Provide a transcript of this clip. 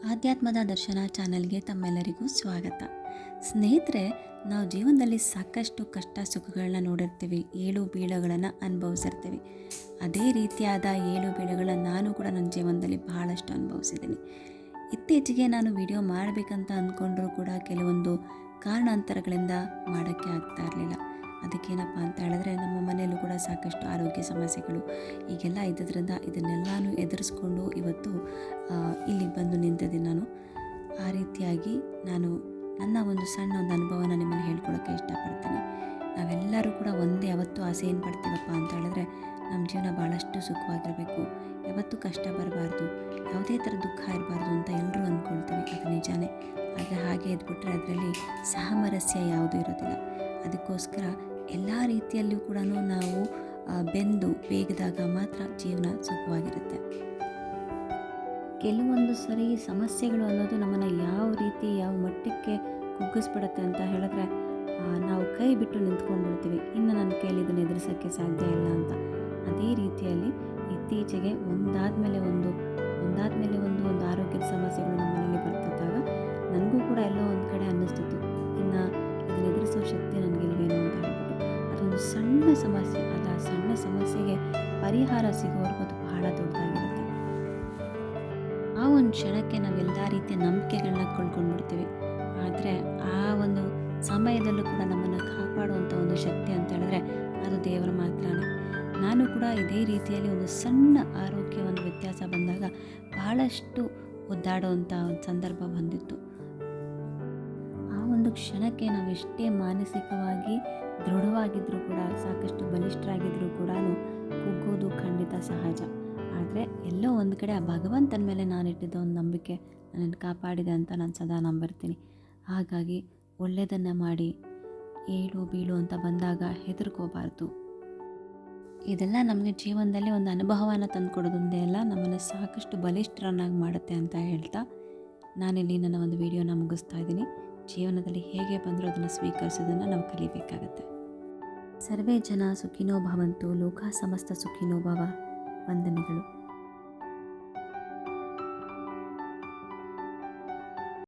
ಆಧ್ಯಾತ್ಮದ ದರ್ಶನ ಚಾನಲ್ಗೆ ತಮ್ಮೆಲ್ಲರಿಗೂ ಸ್ವಾಗತ. ಸ್ನೇಹಿತರೆ, ನಾವು ಜೀವನದಲ್ಲಿ ಸಾಕಷ್ಟು ಕಷ್ಟ ಸುಖಗಳನ್ನ ನೋಡಿರ್ತೀವಿ, ಏಳು ಬೀಳುಗಳನ್ನು ಅನುಭವಿಸಿರ್ತೀವಿ. ಅದೇ ರೀತಿಯಾದ ಏಳು ಬೀಳುಗಳನ್ನು ನಾನು ಕೂಡ ನನ್ನ ಜೀವನದಲ್ಲಿ ಬಹಳಷ್ಟು ಅನುಭವಿಸಿದ್ದೀನಿ. ಇತ್ತೀಚೆಗೆ ನಾನು ವಿಡಿಯೋ ಮಾಡಬೇಕಂತ ಅಂದ್ಕೊಂಡ್ರೂ ಕೂಡ ಕೆಲವೊಂದು ಕಾರಣಾಂತರಗಳಿಂದ ಮಾಡೋಕ್ಕೆ ಆಗ್ತಾ ಇರಲಿಲ್ಲ. ಅದಕ್ಕೇನಪ್ಪ ಅಂತ ಹೇಳಿದ್ರೆ, ನಮ್ಮ ಮನೆಯಲ್ಲೂ ಕೂಡ ಸಾಕಷ್ಟು ಆರೋಗ್ಯ ಸಮಸ್ಯೆಗಳು ಈಗೆಲ್ಲ ಇದ್ದಿದ್ದರಿಂದ ಇದನ್ನೆಲ್ಲನೂ ಎದುರಿಸ್ಕೊಂಡು ಇವತ್ತು ಇಲ್ಲಿಗೆ ಬಂದು ನಿಂತಿದ್ದೀನಿ ನಾನು. ಆ ರೀತಿಯಾಗಿ ನಾನು ನನ್ನ ಒಂದು ಸಣ್ಣ ಒಂದು ಅನುಭವನ ನಿಮ್ಮನ್ನು ಹೇಳ್ಕೊಳೋಕ್ಕೆ ಇಷ್ಟಪಡ್ತೀನಿ. ನಾವೆಲ್ಲರೂ ಕೂಡ ಒಂದೇ ಯಾವತ್ತೂ ಆಸೆ ಏನು ಪಡ್ತೀವಪ್ಪ ಅಂತ ಹೇಳಿದ್ರೆ, ನಮ್ಮ ಜೀವನ ಭಾಳಷ್ಟು ಸುಖವಾಗಿರಬೇಕು, ಯಾವತ್ತೂ ಕಷ್ಟ ಬರಬಾರ್ದು, ಯಾವುದೇ ಥರ ದುಃಖ ಇರಬಾರ್ದು ಅಂತ ಎಲ್ಲರೂ ಅಂದ್ಕೊಳ್ತೀವಿ. ಅದು ನಿಜಾನೇ. ಆದರೆ ಹಾಗೆ ಇದ್ಬಿಟ್ರೆ ಅದರಲ್ಲಿ ಸಾಮರಸ್ಯ ಯಾವುದೂ ಇರೋದಿಲ್ಲ. ಅದಕ್ಕೋಸ್ಕರ ಎಲ್ಲ ರೀತಿಯಲ್ಲೂ ಕೂಡ ನಾವು ಬೆಂದು ಬೇಗದಾಗ ಮಾತ್ರ ಜೀವನ ಸುಖವಾಗಿರುತ್ತೆ. ಕೆಲವೊಂದು ಸರಿ ಸಮಸ್ಯೆಗಳು ಅನ್ನೋದು ನಮ್ಮನ್ನು ಯಾವ ರೀತಿ ಯಾವ ಮಟ್ಟಕ್ಕೆ ಕುಗ್ಗಿಸ್ಬಿಡುತ್ತೆ ಅಂತ ಹೇಳಿದ್ರೆ, ನಾವು ಕೈ ಬಿಟ್ಟು ನಿಂತ್ಕೊಂಡ್ಬಿಡ್ತೀವಿ, ಇನ್ನು ನನ್ನ ಕೈಯಲ್ಲಿ ಇದನ್ನು ಎದುರಿಸೋಕ್ಕೆ ಸಾಧ್ಯ ಇಲ್ಲ ಅಂತ. ಅದೇ ರೀತಿಯಲ್ಲಿ ಇತ್ತೀಚೆಗೆ ಒಂದಾದಮೇಲೆ ಒಂದು ಒಂದು ಆರೋಗ್ಯದ ಸಮಸ್ಯೆಗಳು ನಮ್ಮ ಮನೇಲಿ ಬರ್ತಿದ್ದಾಗ ನನಗೂ ಕೂಡ ಎಲ್ಲೋ ಒಂದು ಕಡೆ ಅನ್ನಿಸ್ತಿತ್ತು, ಇನ್ನು ಇದನ್ನು ಎದುರಿಸೋ ಶಕ್ತಿ ನನಗಿಲ್ವೇನೋ ಅಂತ ಹೇಳ್ಬಿಟ್ಟು. ಅದೊಂದು ಸಣ್ಣ ಸಮಸ್ಯೆ, ಆ ಸಣ್ಣ ಸಮಸ್ಯೆಗೆ ಪರಿಹಾರ ಸಿಗೋವರೆಗೂ ಅದು ಬಹಳ ದೊಡ್ಡದಾಗಿರುತ್ತೆ. ಆ ಒಂದು ಕ್ಷಣಕ್ಕೆ ನಾವೆಲ್ಲ ರೀತಿಯ ನಂಬಿಕೆಗಳನ್ನ ಕಳ್ಕೊಂಡ್ಬಿಡ್ತೀವಿ. ಆದರೆ ಆ ಒಂದು ಸಮಯದಲ್ಲೂ ಕೂಡ ನಮ್ಮನ್ನು ಕಾಪಾಡುವಂಥ ಒಂದು ಶಕ್ತಿ ಅಂತ ಹೇಳಿದ್ರೆ ಅದು ದೇವರು ಮಾತ್ರನೇ. ನಾನು ಕೂಡ ಇದೇ ರೀತಿಯಲ್ಲಿ ಒಂದು ಸಣ್ಣ ಆರೋಗ್ಯ ಒಂದು ವ್ಯತ್ಯಾಸ ಬಂದಾಗ ಬಹಳಷ್ಟು ಒದ್ದಾಡುವಂಥ ಒಂದು ಸಂದರ್ಭ ಬಂದಿತ್ತು. ಆ ಒಂದು ಕ್ಷಣಕ್ಕೆ ನಾವೆಷ್ಟೇ ಮಾನಸಿಕವಾಗಿ ದೃಢವಾಗಿದ್ದರೂ ಕೂಡ, ಸಾಕಷ್ಟು ಬಲಿಷ್ಠರಾಗಿದ್ದರೂ ಕೂಡ ಕುಗ್ಗೋದು ಖಂಡಿತ ಸಹಜ. ಆದರೆ ಎಲ್ಲೋ ಒಂದು ಕಡೆ ಆ ಭಗವಂತನ ಮೇಲೆ ನಾನಿಟ್ಟಿದ್ದ ಒಂದು ನಂಬಿಕೆ ನನ್ನನ್ನು ಕಾಪಾಡಿದೆ ಅಂತ ನಾನು ಸದಾ ನಂಬಿರ್ತೀನಿ. ಹಾಗಾಗಿ ಒಳ್ಳೆಯದನ್ನು ಮಾಡಿ, ಏಳು ಬೀಳು ಅಂತ ಬಂದಾಗ ಹೆದರ್ಕೋಬಾರ್ದು. ಇದೆಲ್ಲ ನಮಗೆ ಜೀವನದಲ್ಲಿ ಒಂದು ಅನುಭವನ ತಂದುಕೊಡೋದೊಂದೇ ಅಲ್ಲ, ನಮ್ಮನ್ನು ಸಾಕಷ್ಟು ಬಲಿಷ್ಠರನ್ನಾಗಿ ಮಾಡುತ್ತೆ ಅಂತ ಹೇಳ್ತಾ ನಾನಿಲ್ಲಿ ನನ್ನ ಒಂದು ವಿಡಿಯೋನ ಮುಗಿಸ್ತಾ ಇದ್ದೀನಿ. ಜೀವನದಲ್ಲಿ ಹೇಗೆ ಬಂದರೂ ಅದನ್ನು ಸ್ವೀಕರಿಸೋದನ್ನು ನಾವು ಕಲಿಬೇಕಾಗತ್ತೆ. ಸರ್ವೇ ಜನ ಸುಖಿನೋ ಭವಂತು, ಲೋಕ ಸಮಸ್ತ ಸುಖಿನೋ ಭವ. ವಂದನೆಗಳು.